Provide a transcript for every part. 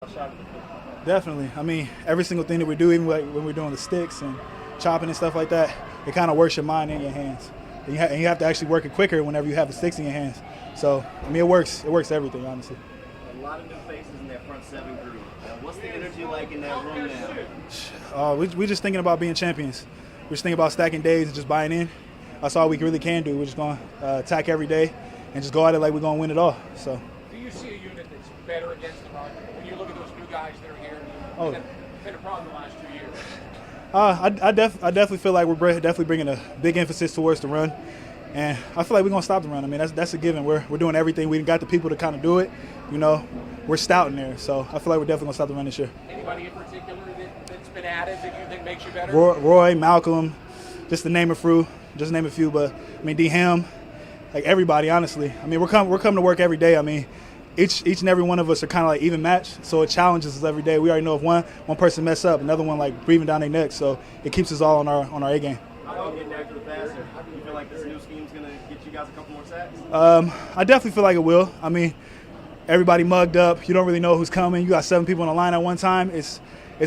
Definitely. I mean, every single thing that we do, even like when we're doing the sticks and chopping and stuff like that, it kind of works your mind and your hands. And you have to actually work it quicker whenever you have the sticks in your hands. So, I mean, it works. It works everything, honestly. A lot of new faces in that front seven group. What's the energy like in that room now? We just thinking about being champions. We're just thinking about stacking days and just buying in. That's all we really can do. We're just going to attack every day and just go at it like we're going to win it all. So. Do you see a unit that's better against the run? When you look at those new guys that are here, oh. That's been a problem the last 2 years. I definitely feel like we're definitely bringing a big emphasis towards the run, and I feel like we're gonna stop the run. I mean, that's a given. We're doing everything. We got the people to kind of do it. You know, we're stout in there, so I feel like we're definitely gonna stop the run this year. Anybody in particular that's been added that you think makes you better? Roy, Malcolm, just to name a few. But I mean, D Ham, like everybody, honestly. I mean, we're coming to work every day. I mean, each and every one of us are kind of like even matched, so it challenges us every day. We already know if one person mess up, another one like breathing down their neck, so it keeps us all on our A game. How about getting after the passer? Do you feel like this new scheme's going to get you guys a couple more sacks? I definitely feel like it will. I mean, everybody mugged up. You don't really know who's coming. You got 7 people on the line at one time. It's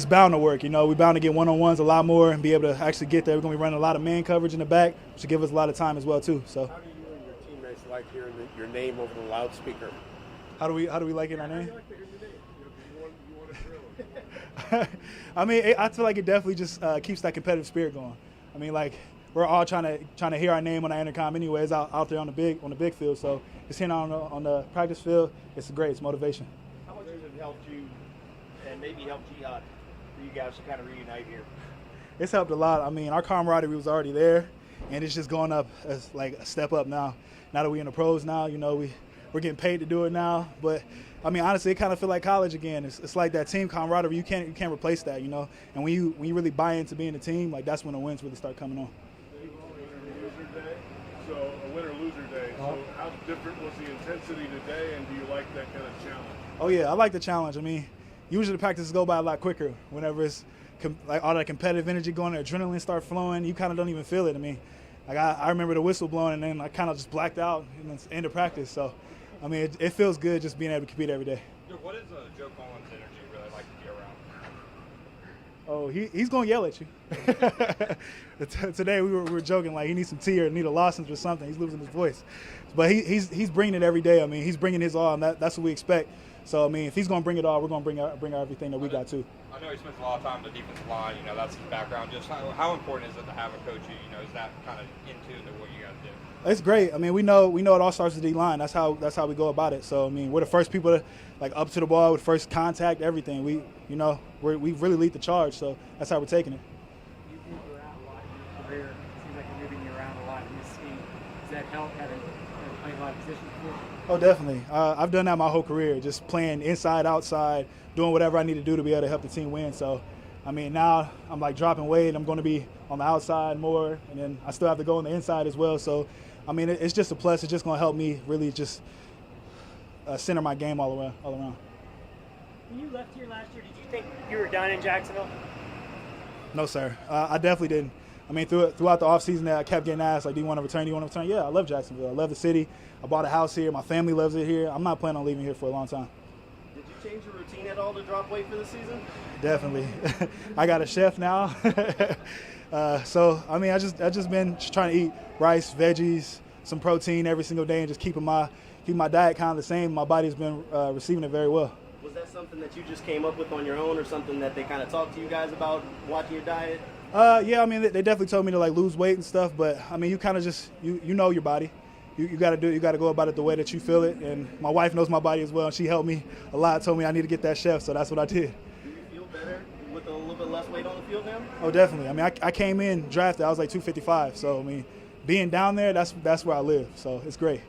bound to work. You know, we're bound to get one-on-ones a lot more and be able to actually get there. We're going to be running a lot of man coverage in the back, which will give us a lot of time as well too. So. How do you and your teammates like hearing your name over the loudspeaker? How do we like it in our name? You like to hear your name. You want to drill. I mean, I feel like it definitely just keeps that competitive spirit going. I mean, like we're all trying to hear our name on our intercom, anyways, out there on the big field. So just hearing on the practice field, it's great. It's motivation. How much has it helped you, and maybe helped Jihad, for you guys to kind of reunite here? It's helped a lot. I mean, our camaraderie was already there, and it's just going up as like a step up now. Now that we're in the pros now, you know, we're getting paid to do it now, but I mean, honestly, it kind of feel like college again. It's like that team camaraderie. You can't replace that, you know. And when you really buy into being a team, like that's when the wins really start coming on. So a winner-loser day. So how different was the intensity today, and do you like that kind of challenge? Oh yeah, I like the challenge. I mean, usually the practices go by a lot quicker whenever it's like all that competitive energy going, the adrenaline start flowing. You kind of don't even feel it. I mean, like I remember the whistle blowing, and then I kind of just blacked out, and it's end of practice. So. I mean, it feels good just being able to compete every day. What is Joe Collins' energy really like to be around? Oh, he's going to yell at you. Today we were joking, like he needs some tea or need a lozenge or something. He's losing his voice. But he's bringing it every day. I mean, he's bringing his all, and that's what we expect. So, I mean, if he's going to bring it all, we're going to bring out everything that we got, too. I know he spends a lot of time on the defensive line. You know, that's his background. Just how important is it to have a coach who, you know, is that kind of in tune to what you guys do? It's great. I mean, we know it all starts with the D-line. That's how we go about it. So, I mean, we're the first people to, like, up to the ball with first contact, everything. We really lead the charge, so that's how we're taking it. You move around a lot in your career. It seems like you're moving around a lot in this scheme. Does that help having played a lot of positions before? Oh, definitely. I've done that my whole career, just playing inside, outside, doing whatever I need to do to be able to help the team win. So, I mean, now I'm like dropping weight. I'm going to be on the outside more, and then I still have to go on the inside as well. So, I mean, it's just a plus. It's just going to help me really just center my game all around. When you left here last year, did you think you were done in Jacksonville? No, sir. I definitely didn't. I mean, throughout the offseason, I kept getting asked, like, do you want to return? Yeah, I love Jacksonville. I love the city. I bought a house here. My family loves it here. I'm not planning on leaving here for a long time. Did you change your routine at all to drop weight for the season? Definitely. I got a chef now. So, I mean, I just been trying to eat rice, veggies, some protein every single day and just keep my diet kind of the same. My body's been receiving it very well. Was that something that you just came up with on your own or something that they kind of talked to you guys about watching your diet? Yeah, I mean, they definitely told me to like lose weight and stuff, but I mean, you kind of just, you know your body. You got to go about it the way that you feel it. And my wife knows my body as well, and she helped me a lot, told me I need to get that chef, so that's what I did. Do you feel better with a little bit less weight on the field now? Oh, definitely. I mean, I came in drafted, I was like 255, so I mean, being down there, that's where I live, so it's great.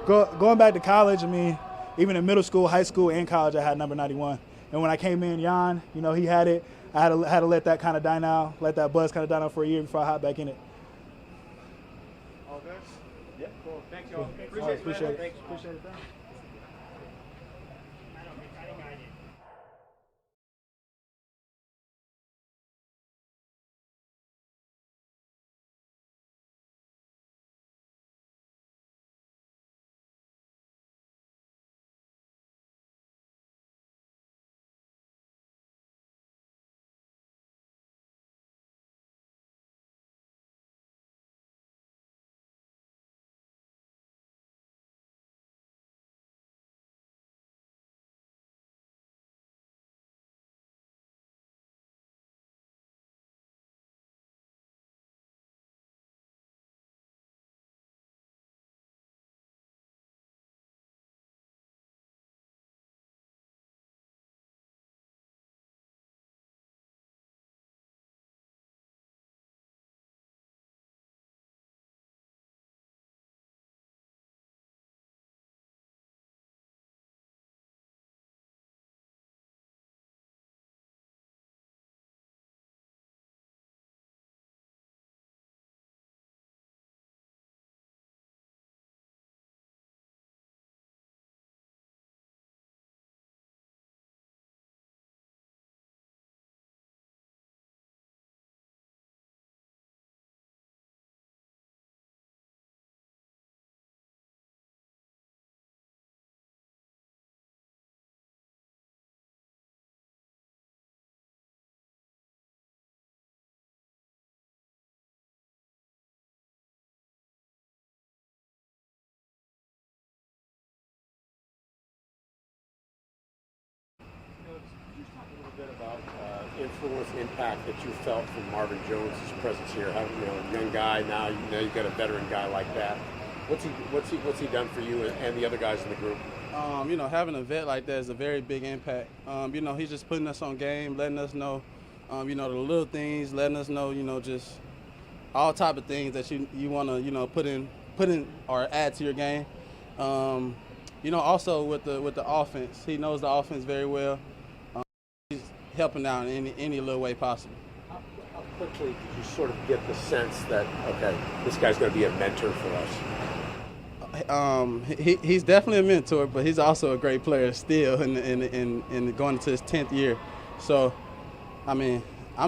Going back to college, I mean, even in middle school, high school, and college, I had number 91. And when I came in, Jan, you know, he had it. I had to let that kind of die now, let that buzz kind of die now for a year before I hop back in it. All good? Yeah, cool. Thanks, y'all. Appreciate it. Thanks. Appreciate it. influence, impact that you felt from Marvin Jones' presence here? Having, a young guy now, you've got a veteran guy like that. What's he done for you and the other guys in the group? Having a vet like that is a very big impact. He's just putting us on game, letting us know, the little things, letting us know, just all type of things that you want to, put in or add to your game. Also with the offense, he knows the offense very well. He's helping out in any little way possible. How quickly did you sort of get the sense that, okay, this guy's going to be a mentor for us? He's definitely a mentor, but he's also a great player still in going into his 10th year. So, I'm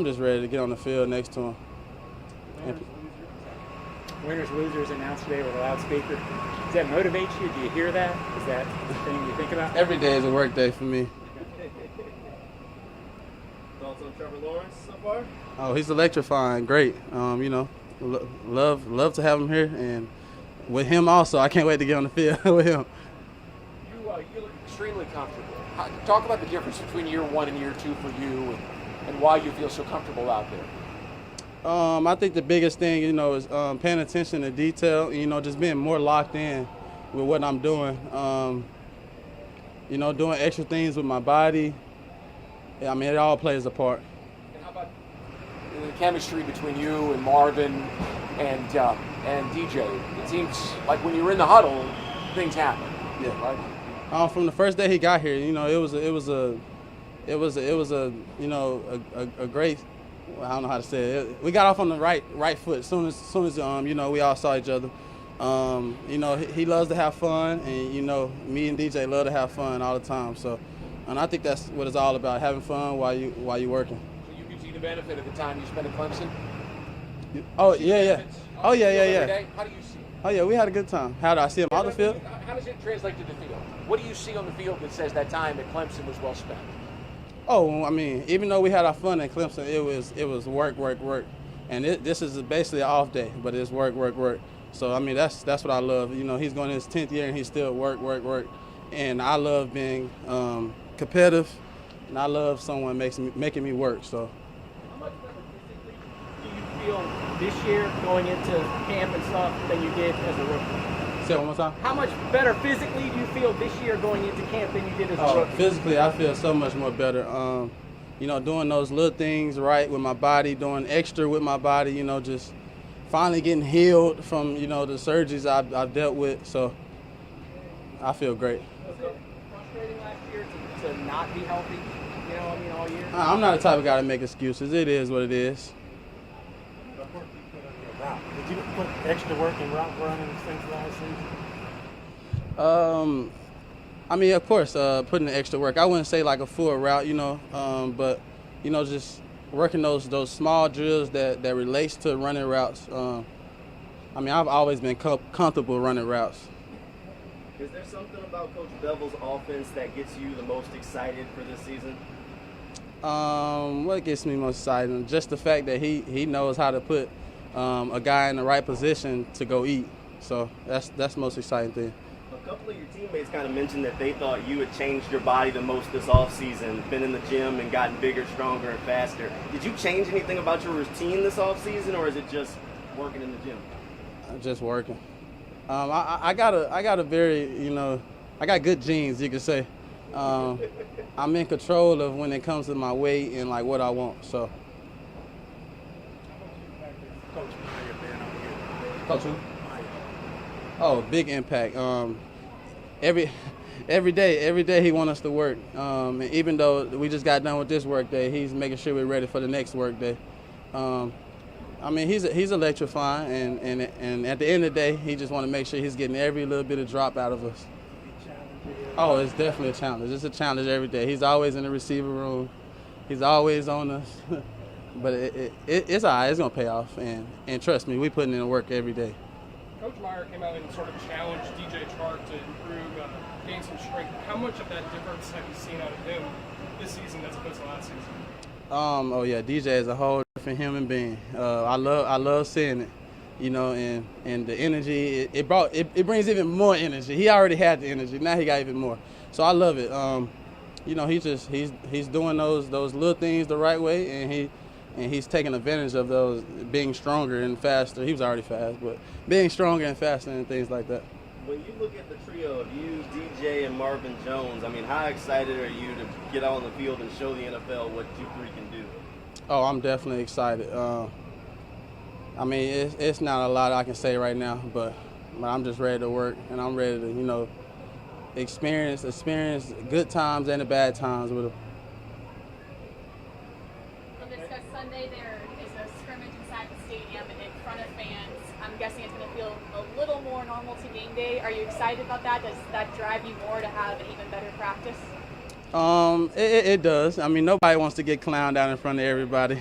just ready to get on the field next to him. Winners, losers announced today with a loudspeaker. Does that motivate you? Do you hear that? Is that the thing you think about? Every day is a work day for me. Thoughts on Trevor Lawrence so far? Oh, he's electrifying. Great. Love to have him here, and with him also, I can't wait to get on the field with him. You look extremely comfortable. Talk about the difference between year one and year two for you, and why you feel so comfortable out there. I think the biggest thing, is paying attention to detail. Just being more locked in with what I'm doing. Doing extra things with my body. It all plays a part. And how about the chemistry between you and Marvin and DJ? It seems like when you're in the huddle, things happen. Yeah. Right. From the first day he got here, it was a great. I don't know how to say it. We got off on the right foot as soon as we all saw each other. He loves to have fun, and me and DJ love to have fun all the time. So, and I think that's what it's all about: having fun while you working. So you can see the benefit of the time you spent at Clemson. Oh yeah. Oh yeah. How do you see it? Oh yeah, we had a good time. How do I see him on the field? How does it translate to the field? What do you see on the field that says that time at Clemson was well spent? Oh, even though we had our fun at Clemson, it was work, and this is basically an off day, but it's work. So that's what I love. He's going in his 10th year and he's still work, and I love being competitive, and I love someone making me work. So. How much better physically do you feel this year going into camp and stuff than you did as a rookie? Say it one more time. How much better physically do you feel this year going into camp than you did as a rookie? Physically, I feel so much more better. Doing those little things right with my body, doing extra with my body, just finally getting healed from, the surgeries I've dealt with. So I feel great. Was it frustrating last year to not be healthy, all year? I'm not the type of guy to make excuses. It is what it is. Did you put extra work in route running since last season? Of course, putting the extra work. I wouldn't say like a full route, but just working those small drills that relates to running routes. I've always been comfortable running routes. Is there something about Coach Bevel's offense that gets you the most excited for this season? What gets me most excited? Just the fact that he knows how to put a guy in the right position to go eat. So that's the most exciting thing. A couple of your teammates kind of mentioned that they thought you had changed your body the most this offseason, been in the gym and gotten bigger, stronger, and faster. Did you change anything about your routine this offseason, or is it just working in the gym? Just working. I got a very, I got good genes, you could say. I'm in control of when it comes to my weight and like what I want. So. Coach Meyer being on here. Coach who? Oh, big impact. Every day he wants us to work. And even though we just got done with this work day, he's making sure we're ready for the next work day. He's electrifying, and at the end of the day, he just want to make sure he's getting every little bit of drop out of us. Oh, it's definitely a challenge. It's a challenge every day. He's always in the receiver room. He's always on us. But it's all right. It's going to pay off. And trust me, we putting in the work every day. Coach Meyer came out and sort of challenged DJ Chark to improve, gain some strength. How much of that difference have you seen out of him this season as opposed to last season? Oh yeah, DJ is a whole different human being. I love seeing it, and the energy it brings even more energy. He already had the energy, now he got even more. So I love it. you know, he's doing those little things the right way, and he's taking advantage of those, being stronger and faster. He was already fast, but being stronger and faster and things like that. When you look at the trio of you, DJ, and Marvin Jones, I mean, how excited are you to get out on the field and show the NFL what you three can do? Oh, I'm definitely excited. I mean, it's not a lot I can say right now, but I'm just ready to work, and I'm ready to, you know, experience good times and the bad times with them. Laviska, Sunday there is a scrimmage inside the stadium in front of fans. I'm guessing it's going to feel a little more normal to game day. Are you excited about that? Does that drive you more to have an even better practice? It does. I mean, nobody wants to get clowned out in front of everybody,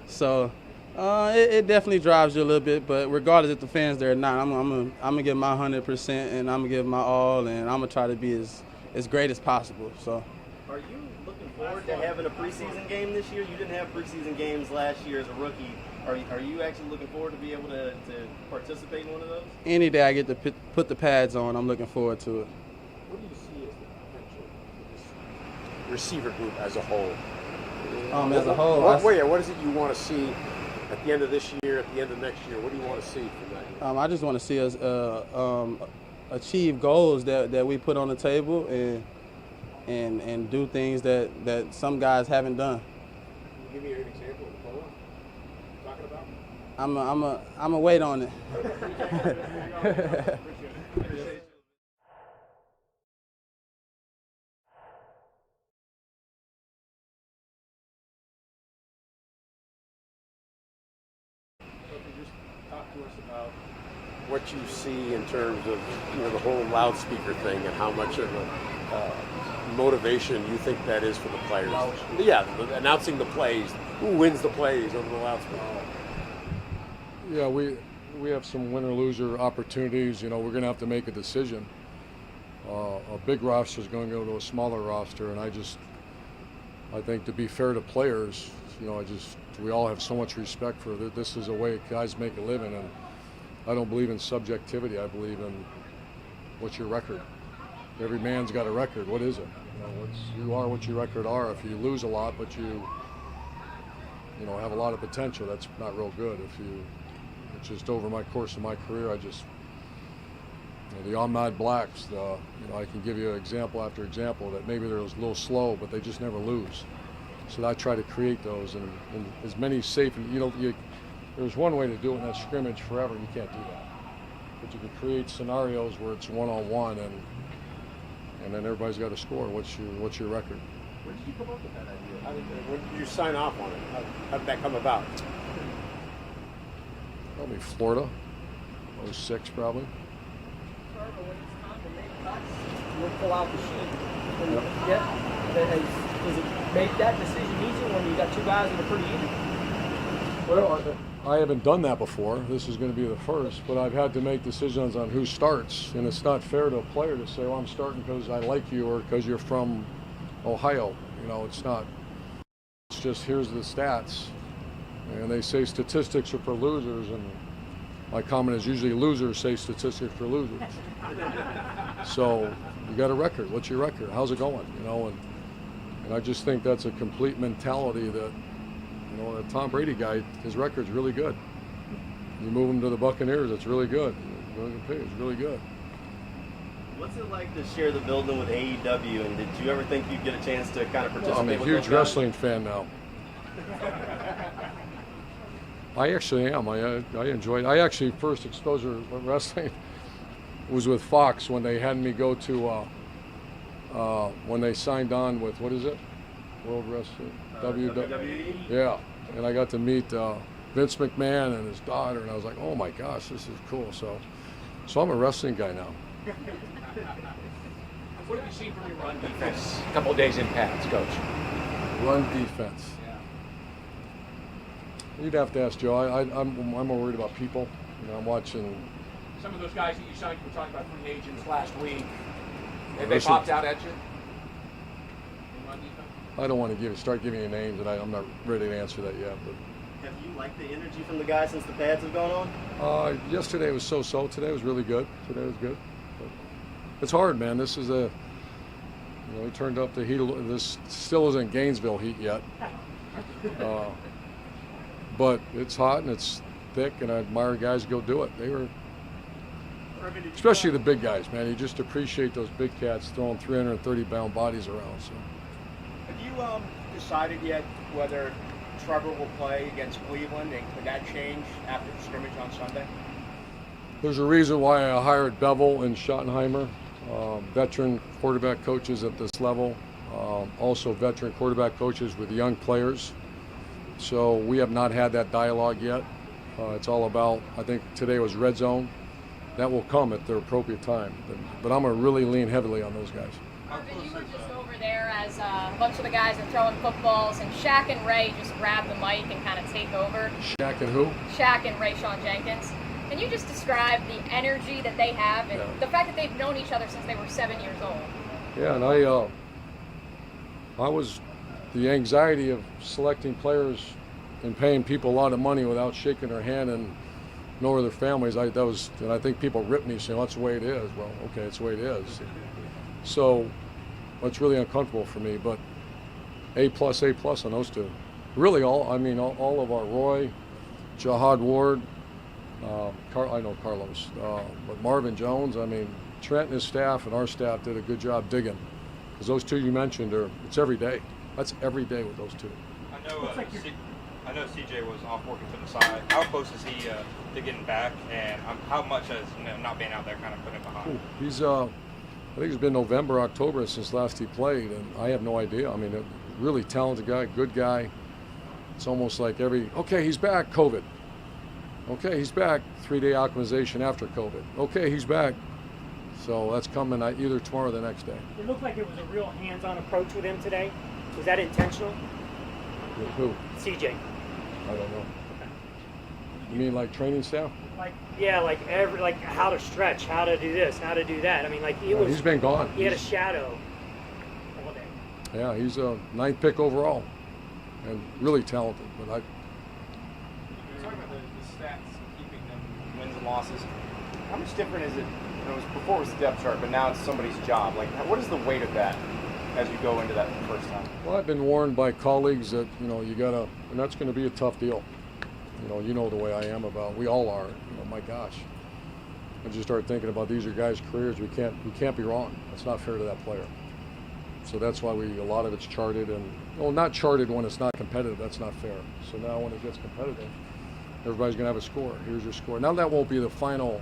so it definitely drives you a little bit. But regardless if the fans there or not, I'm gonna give my 100%, and I'm gonna give my all, and I'm gonna try to be as great as possible. So. Are you looking forward to having a preseason game this year? You didn't have preseason games last year as a rookie. Are you actually looking forward to be able to participate in one of those? Any day I get to put the pads on, I'm looking forward to it. What do you see as the potential for this receiver group as a whole? As a whole, what is it you want to see at the end of this year, at the end of next year? What do you want to see from that? I just want to see us achieve goals that we put on the table and do things that some guys haven't done. Can you give me an example of the goal you're talking about? I'm a wait on it. Talk to us about what you see in terms of, you know, the whole loudspeaker thing and how much of a motivation you think that is for the players. Yeah, announcing the plays. Who wins the plays over the loudspeaker? Yeah, we have some win or loser opportunities. You know, we're going to have to make a decision. A big roster is going to go to a smaller roster, and I think to be fair to players, you know, we all have so much respect for that. This is a way guys make a living, and I don't believe in subjectivity. I believe in what's your record. Every man's got a record. What is it? You are what your record are. If you lose a lot, but you have a lot of potential, that's not real good. It's just over my course of my career, the Ahmad Blacks, I can give you example after example that maybe they're a little slow, but they just never lose. So I try to create those and as many safe, there's one way to do it in that scrimmage forever. You can't do that. But you can create scenarios where it's one-on-one and then everybody's got to score. What's your record? When did you come up with that idea? When did you sign off on it? How did that come about? Probably Florida, 06 probably. We'll pull out the sheet. Does it make that decision easier when you got two guys that are pretty even? Well, I haven't done that before. This is going to be the first, but I've had to make decisions on who starts, and it's not fair to a player to say, well, I'm starting because I like you or because you're from Ohio. It's not. It's just here's the stats, and they say statistics are for losers, and my comment is usually losers say statistics for losers. So you got a record. What's your record? How's it going? And I just think that's a complete mentality that, the Tom Brady guy, his record's really good. You move him to the Buccaneers, it's really good. It's really good. What's it like to share the building with AEW, and did you ever think you'd get a chance to kind of participate? I'm a huge wrestling fan now. I actually am. I enjoyed. I actually first exposure to wrestling was with Fox when they had me go to when they signed on with what is it? World Wrestling WWE. Yeah, and I got to meet Vince McMahon and his daughter, and I was like, oh my gosh, this is cool. So I'm a wrestling guy now. What have you seen from your run defense a couple of days in pads, Coach? Run defense. You'd have to ask Joe. I'm more worried about people. I'm watching. Some of those guys that you signed, you were talking about free agents last week. Have they popped out at you? I don't want to start giving you names, and I'm not ready to answer that yet. But have you liked the energy from the guys since the pads have gone on? Yesterday was so-so. Today was really good. Today was good. But it's hard, man. This is he turned up the heat. This still isn't Gainesville heat yet, but it's hot and it's thick, and I admire guys who go do it. They were, especially the big guys, man. You just appreciate those big cats throwing 330-pound bodies around. So. Have you decided yet whether Trevor will play against Cleveland, and could that change after the scrimmage on Sunday? There's a reason why I hired Bevel and Schottenheimer, veteran quarterback coaches at this level, also veteran quarterback coaches with young players. So we have not had that dialogue yet. It's all about, I think today was red zone. That will come at the appropriate time. But I'm going to really lean heavily on those guys. Urban, you were just over there as a bunch of the guys are throwing footballs, and Shaq and Ray just grab the mic and kind of take over. Shaq and who? Shaq and Ray Sean Jenkins. Can you just describe the energy that they have and the fact that they've known each other since they were 7 years old? Yeah, and I was the anxiety of selecting players and paying people a lot of money without shaking their hand and know their families. And I think people rip me saying, well, that's the way it is. Well, okay, it's the way it is. So it's really uncomfortable for me, but A+ on those two. Really all of our Roy, Jahad Ward, I know Carlos, but Marvin Jones, Trent and his staff and our staff did a good job digging. Because those two you mentioned, it's every day. That's every day with those two. I know CJ was off working to the side. How close is he to getting back, and how much has not being out there kind of put him behind? He's, I think it's been November, October since last he played, and I have no idea. A really talented guy, good guy. It's almost like okay, he's back, COVID. Okay, he's back, 3-day acclimatization after COVID. Okay, he's back. So that's coming either tomorrow or the next day. It looked like it was a real hands-on approach with him today. Was that intentional? With who? CJ. I don't know. You mean like training staff? Like how to stretch, how to do this, how to do that. He's been gone. He had a shadow all day. Yeah, he's a 9th pick overall, and really talented. But talking about the stats, keeping them wins and losses. How much different is it? Before it was the depth chart, but now it's somebody's job. What is the weight of that as you go into that the first time? Well, I've been warned by colleagues that you gotta, and that's going to be a tough deal. You know the way I am about. We all are. My gosh. I just started thinking about these are guys' careers. We can't be wrong. That's not fair to that player. So that's why a lot of it's charted, and not charted when it's not competitive. That's not fair. So now when it gets competitive, everybody's going to have a score. Here's your score. Now that won't be the final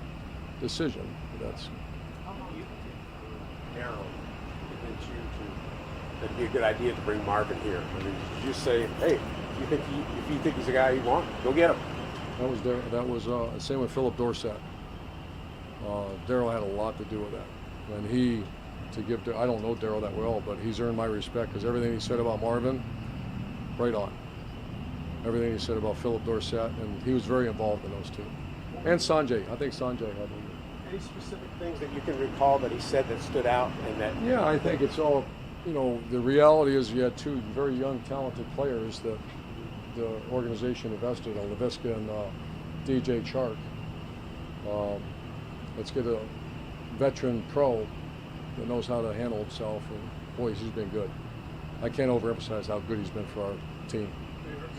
decision. That's. Darryl, convince you that'd be a good idea to bring Marvin here. Did you say, hey, if you think he's a guy you want, go get him? That was same with Philip Dorsett. Darryl had a lot to do with that, and I don't know Darryl that well, but he's earned my respect because everything he said about Marvin, right on. Everything he said about Philip Dorsett, and he was very involved in those two. And Sanjay, I think Sanjay had one. Any specific things that you can recall that he said that stood out and that? Yeah, I think it's all, the reality is you had two very young, talented players that the organization invested in, Laviska and DJ Chark. Let's get a veteran pro that knows how to handle himself, and boy, he's been good. I can't overemphasize how good he's been for our team.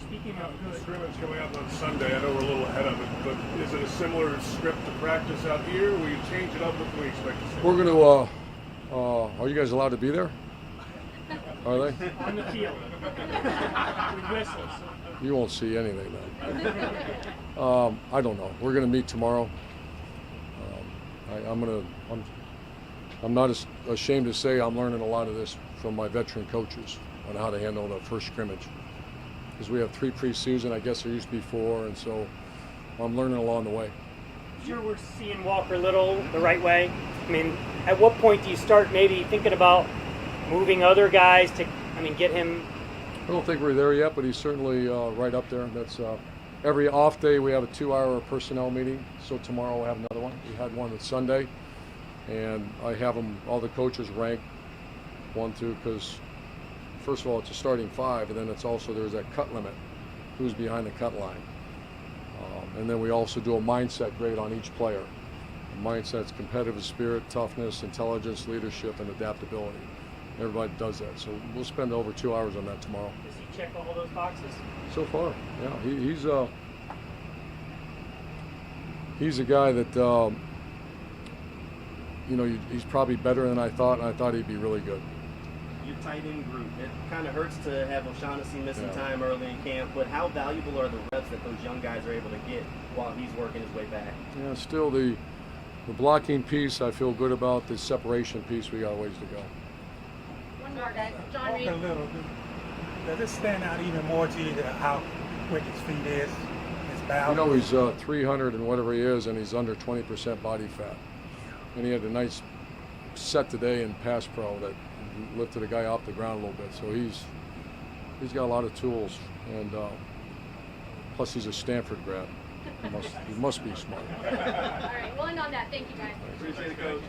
Speaking of the scrimmage coming up on Sunday, I know we're a little ahead of it, but is it a similar script to practice out here? Will you change it up? What can we expect to see? We're going to, are you guys allowed to be there? Are they? On the field. With whistles. You won't see anything then. I don't know. We're going to meet tomorrow. I'm not ashamed to say I'm learning a lot of this from my veteran coaches on how to handle the first scrimmage. Because we have 3 preseason, I guess there used to be 4, and so I'm learning along the way. Sure, we're seeing Walker Little the right way. At what point do you start maybe thinking about moving other guys to, get him? I don't think we're there yet, but he's certainly right up there. That's every off day we have a 2-hour personnel meeting. So tomorrow we'll have another one. We had one on Sunday, and I have them, all the coaches ranked 1 through, because first of all, it's a starting 5, and then it's also, there's that cut limit, who's behind the cut line. And then we also do a mindset grade on each player. The mindset's competitive spirit, toughness, intelligence, leadership, and adaptability. everybody does that. So we'll spend over 2 hours on that tomorrow. Does he check all those boxes? So far, yeah, he's a guy that he's probably better than I thought, and I thought he'd be really good. Your tight end group, it kind of hurts to have O'Shaughnessy missing Yeah. time early in camp, but how valuable are the reps that those young guys are able to get while he's working his way back? Yeah, still the blocking piece I feel good about. The separation piece, we got a ways to go. One more, guys. John Talk Reed. a little bit. Does it stand out even more to you how quick his feet is, his balance? He's 300 and whatever he is, and he's under 20% body fat. And he had a nice set today in pass pro that lifted a guy off the ground a little bit. So he's got a lot of tools, and plus he's a Stanford grad. He must be smart. All right, we'll end on that. Thank you, guys. Appreciate it, Coach.